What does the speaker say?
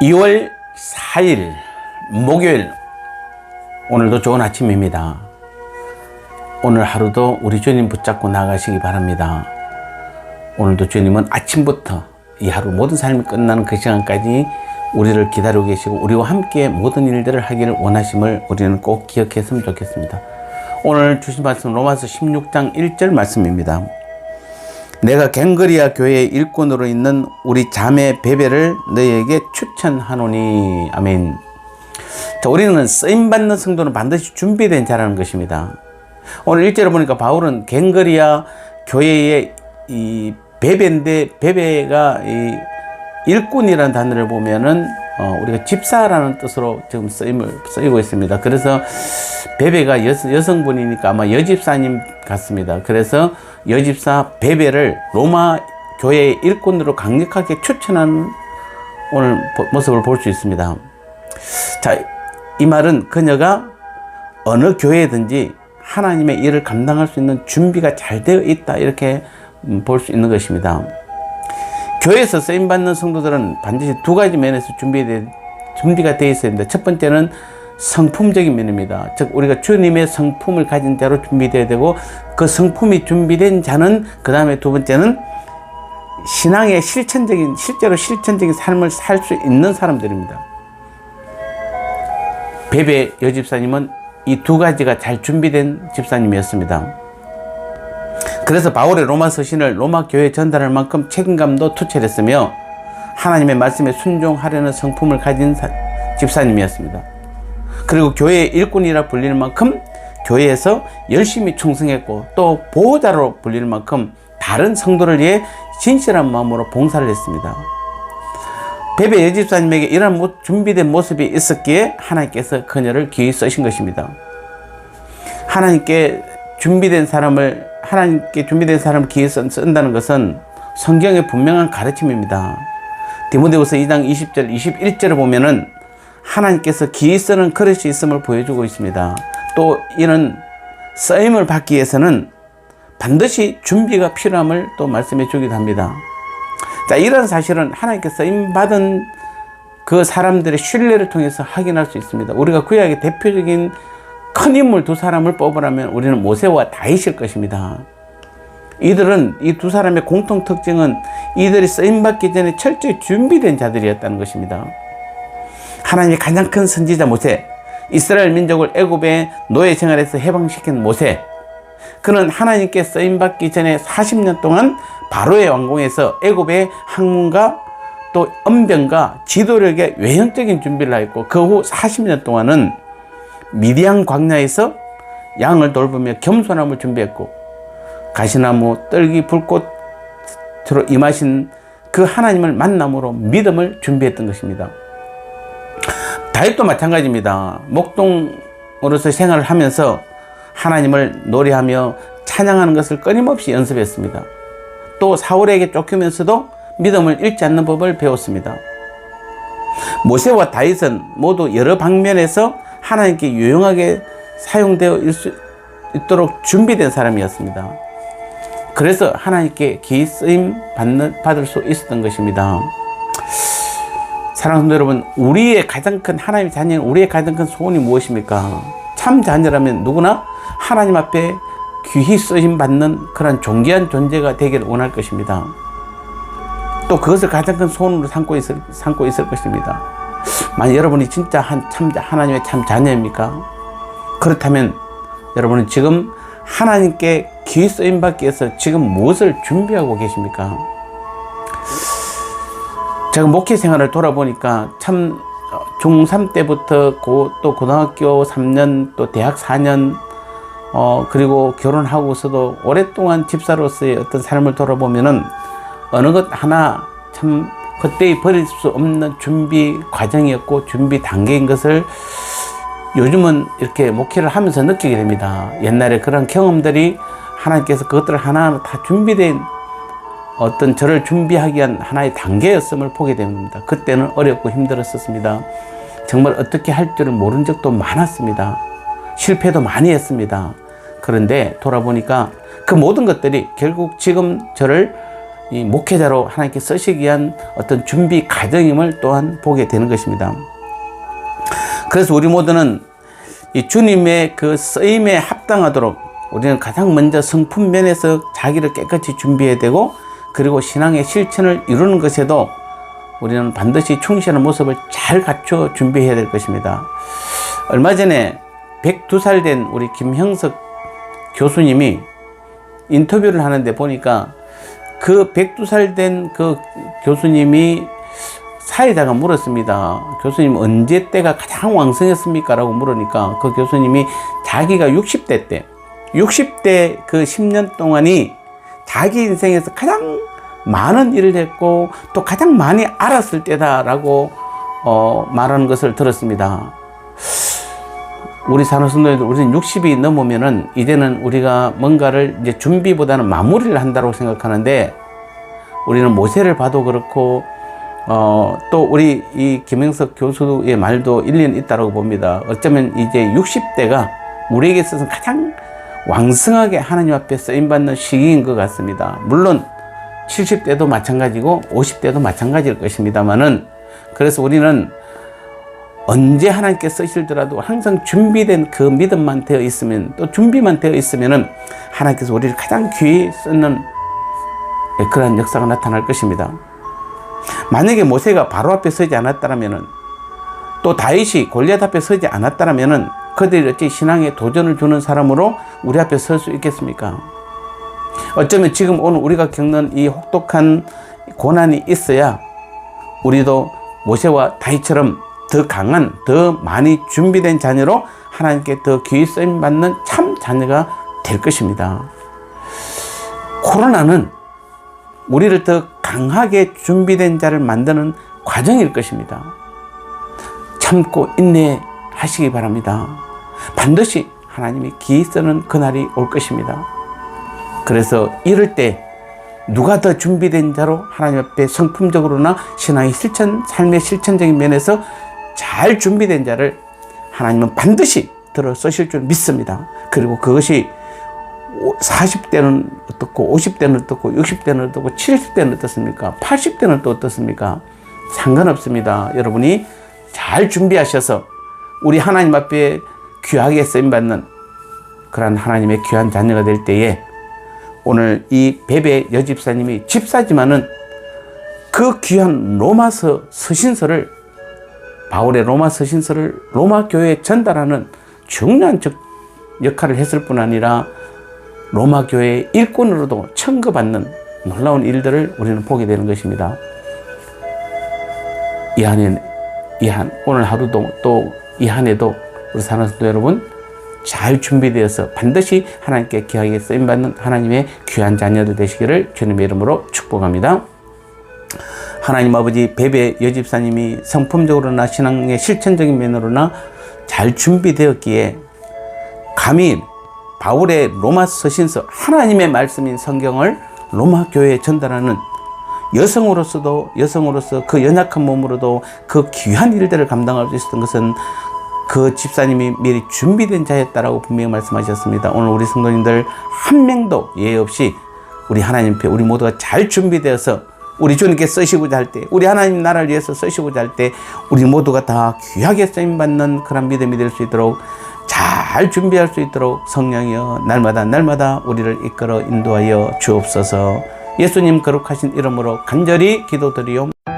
2월 4일 목요일, 오늘도 좋은 아침입니다. 오늘 하루도 우리 주님 붙잡고 나가시기 바랍니다. 오늘도 주님은 아침부터 이 하루 모든 삶이 끝나는 그 시간까지 우리를 기다리고 계시고 우리와 함께 모든 일들을 하기를 원하심을 우리는 꼭 기억했으면 좋겠습니다. 오늘 주신 말씀 로마서 16장 1절 말씀입니다. 내가 갱거리아 교회의 일꾼으로 있는 우리 자매 베베를 너희에게 추천하노니. 아멘. 자, 우리는 쓰임받는 성도는 반드시 준비된 자라는 것입니다. 오늘 1절에 보니까 바울은 갱거리아 교회의 이 베베인데, 베베가 이 일꾼이라는 단어를 보면은 우리가 집사라는 뜻으로 지금 쓰이고 있습니다. 그래서 베베가 여성분이니까 아마 여집사님 같습니다. 그래서 여집사 베베를 로마 교회의 일꾼으로 강력하게 추천하는 오늘 모습을 볼 수 있습니다. 자, 이 말은 그녀가 어느 교회든지 하나님의 일을 감당할 수 있는 준비가 잘 되어 있다, 이렇게 볼 수 있는 것입니다. 교회에서 쓰임받는 성도들은 반드시 두 가지 면에서 준비가 되어 있어야 됩니다. 첫 번째는 성품적인 면입니다. 즉 우리가 주님의 성품을 가진 자로 준비되어야 되고, 그 성품이 준비된 자는 그 다음에 두 번째는 신앙의 실제로 실천적인 삶을 살 수 있는 사람들입니다. 베베 여집사님은 이 두 가지가 잘 준비된 집사님이었습니다. 그래서 바울의 로마 서신을 로마 교회에 전달할 만큼 책임감도 투철했으며 하나님의 말씀에 순종하려는 성품을 가진 집사님이었습니다. 그리고 교회의 일꾼이라 불릴 만큼 교회에서 열심히 충성했고, 또 보호자로 불릴 만큼 다른 성도를 위해 진실한 마음으로 봉사를 했습니다. 베베 여집사님에게 이런 준비된 모습이 있었기에 하나님께서 그녀를 귀히 쓰신 것입니다. 하나님께 준비된 사람을 귀히 쓴다는 것은 성경의 분명한 가르침입니다. 디모데후서 2장 20절 21절을 보면은 하나님께서 귀히 쓰는 그릇이 있음을 보여주고 있습니다. 또 이는 쓰임을 받기 위해서는 반드시 준비가 필요함을 또 말씀해 주기도 합니다. 자, 이런 사실은 하나님께 쓰임받은 그 사람들의 신뢰를 통해서 확인할 수 있습니다. 우리가 구약의 대표적인 큰 인물 두 사람을 뽑으라면 우리는 모세와 다윗일 것입니다. 이 두 사람의 공통 특징은 이들이 쓰임받기 전에 철저히 준비된 자들이었다는 것입니다. 하나님의 가장 큰 선지자 모세, 이스라엘 민족을 애굽의 노예 생활에서 해방시킨 모세, 그는 하나님께 쓰임받기 전에 40년 동안 바로의 왕궁에서 애굽의 학문과 또 언변과 지도력의 외형적인 준비를 하였고, 그 후 40년 동안은 미디안 광야에서 양을 돌보며 겸손함을 준비했고, 가시나무, 떨기, 불꽃으로 임하신 그 하나님을 만남으로 믿음을 준비했던 것입니다. 다윗도 마찬가지입니다. 목동으로서 생활을 하면서 하나님을 노래하며 찬양하는 것을 끊임없이 연습했습니다. 또 사울에게 쫓기면서도 믿음을 잃지 않는 법을 배웠습니다. 모세와 다윗은 모두 여러 방면에서 하나님께 유용하게 사용되어 있도록 준비된 사람이었습니다. 그래서 하나님께 귀히 쓰임 받을 수 있었던 것입니다. 사랑하는 성도 여러분, 하나님의 자녀는 우리의 가장 큰 소원이 무엇입니까? 참 자녀라면 누구나 하나님 앞에 귀히 쓰임 받는 그런 존귀한 존재가 되기를 원할 것입니다. 또 그것을 가장 큰 소원으로 삼고 있을 것입니다. 만약 여러분이 진짜 하나님의 참 자녀입니까? 그렇다면 여러분은 지금 하나님께 귀히 쓰임 받기 위해서 지금 무엇을 준비하고 계십니까? 제가 목회 생활을 돌아보니까 참 중3 때부터 또 고등학교 3년, 또 대학 4년, 그리고 결혼하고서도 오랫동안 집사로서의 어떤 삶을 돌아보면은 어느 것 하나 참 그때의 버릴 수 없는 준비 과정이었고 준비 단계인 것을 요즘은 이렇게 목회를 하면서 느끼게 됩니다. 옛날에 그런 경험들이 하나님께서 그것들을 하나하나 다 준비된 어떤 저를 준비하기 위한 하나의 단계였음을 보게 됩니다. 그때는 어렵고 힘들었었습니다. 정말 어떻게 할 줄을 모른 적도 많았습니다. 실패도 많이 했습니다. 그런데 돌아보니까 그 모든 것들이 결국 지금 저를 이 목회자로 하나님께 쓰시기 위한 어떤 준비 과정임을 또한 보게 되는 것입니다. 그래서 우리 모두는 이 주님의 그 쓰임에 합당하도록 우리는 가장 먼저 성품 면에서 자기를 깨끗이 준비해야 되고, 그리고 신앙의 실천을 이루는 것에도 우리는 반드시 충실한 모습을 잘 갖춰 준비해야 될 것입니다. 얼마 전에 102살 된 우리 김형석 교수님이 인터뷰를 하는데 보니까 그 102살 된 그 교수님이 사회자가 물었습니다. 교수님 언제 때가 가장 왕성했습니까? 라고 물으니까 그 교수님이 자기가 60대 때, 60대 그 10년 동안이 자기 인생에서 가장 많은 일을 했고 또 가장 많이 알았을 때다라고 말하는 것을 들었습니다. 우리 산후선도들, 우리는 60이 넘으면은 이제는 우리가 뭔가를 이제 준비보다는 마무리를 한다고 생각하는데, 우리는 모세를 봐도 그렇고 또 우리 이 김영석 교수의 말도 일리는 있다고 봅니다. 어쩌면 이제 60대가 우리에게 있어서 가장 왕성하게 하나님 앞에 쓰임받는 시기인 것 같습니다. 물론 70대도 마찬가지고 50대도 마찬가지일 것입니다만은, 그래서 우리는 언제 하나님께 쓰실더라도 항상 준비된 그 믿음만 되어 있으면, 또 준비만 되어 있으면은 하나님께서 우리를 가장 귀히 쓰는 그러한 역사가 나타날 것입니다. 만약에 모세가 바로 앞에 서지 않았다면은, 또 다윗이 골리앗 앞에 서지 않았다면은 그들이 어찌 신앙에 도전을 주는 사람으로 우리 앞에 설 수 있겠습니까? 어쩌면 지금 오늘 우리가 겪는 이 혹독한 고난이 있어야 우리도 모세와 다윗처럼 더 강한, 더 많이 준비된 자녀로 하나님께 더 귀히 쓰임받는 참 자녀가 될 것입니다. 코로나는 우리를 더 강하게 준비된 자를 만드는 과정일 것입니다. 참고 인내하시기 바랍니다. 반드시 하나님이 귀히 쓰는 그날이 올 것입니다. 그래서 이럴 때 누가 더 준비된 자로 하나님 앞에 성품적으로나 신앙의 실천, 삶의 실천적인 면에서 잘 준비된 자를 하나님은 반드시 들어 쓰실 줄 믿습니다. 그리고 그것이 40대는 어떻고 50대는 어떻고 60대는 어떻고 70대는 어떻습니까? 80대는 또 어떻습니까? 상관없습니다. 여러분이 잘 준비하셔서 우리 하나님 앞에 귀하게 쓰임받는 그런 하나님의 귀한 자녀가 될 때에, 오늘 이 베베 여집사님이 집사지만은 그 귀한 로마서 서신서를, 바울의 로마 서신서를 로마 교회에 전달하는 중요한 역할을 했을 뿐 아니라 로마 교회의 일꾼으로도 청구받는 놀라운 일들을 우리는 보게 되는 것입니다. 오늘 하루도 또 이 한 해도 우리 사랑하는 여러분 잘 준비되어서 반드시 하나님께 귀하게 쓰임받는 하나님의 귀한 자녀들 되시기를 주님의 이름으로 축복합니다. 하나님 아버지, 베베 여집사님이 성품적으로나 신앙의 실천적인 면으로나 잘 준비되었기에 감히 바울의 로마 서신서, 하나님의 말씀인 성경을 로마 교회에 전달하는 여성으로서 그 연약한 몸으로도 그 귀한 일들을 감당할 수 있었던 것은 그 집사님이 미리 준비된 자였다라고 분명히 말씀하셨습니다. 오늘 우리 성도님들 한 명도 예외 없이 우리 하나님 앞에 우리 모두가 잘 준비되어서 우리 주님께 쓰시고자 할 때, 우리 하나님 나라를 위해서 쓰시고자 할 때 우리 모두가 다 귀하게 쓰임받는 그런 믿음이 될 수 있도록, 잘 준비할 수 있도록 성령이여 날마다 우리를 이끌어 인도하여 주옵소서. 예수님 거룩하신 이름으로 간절히 기도드리옵나이다.